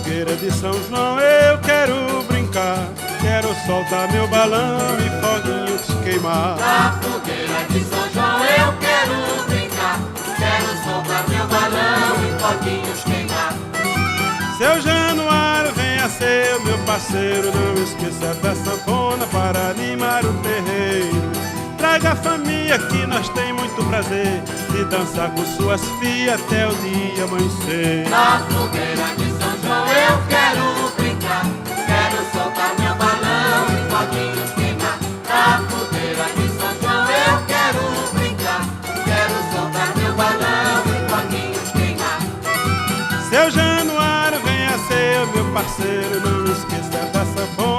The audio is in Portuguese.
fogueira de São João eu quero brincar, quero soltar meu balão e foguinhos queimar. Na fogueira de São João eu quero brincar, quero soltar meu balão e foguinhos queimar. Seu Januário, venha ser o meu parceiro, não esqueça da sanfona para animar o terreiro. Traga a família que nós tem muito prazer de dançar com suas filhas até o dia amanhecer. Na fogueira de São João eu quero brincar, quero soltar meu balão e foguinhos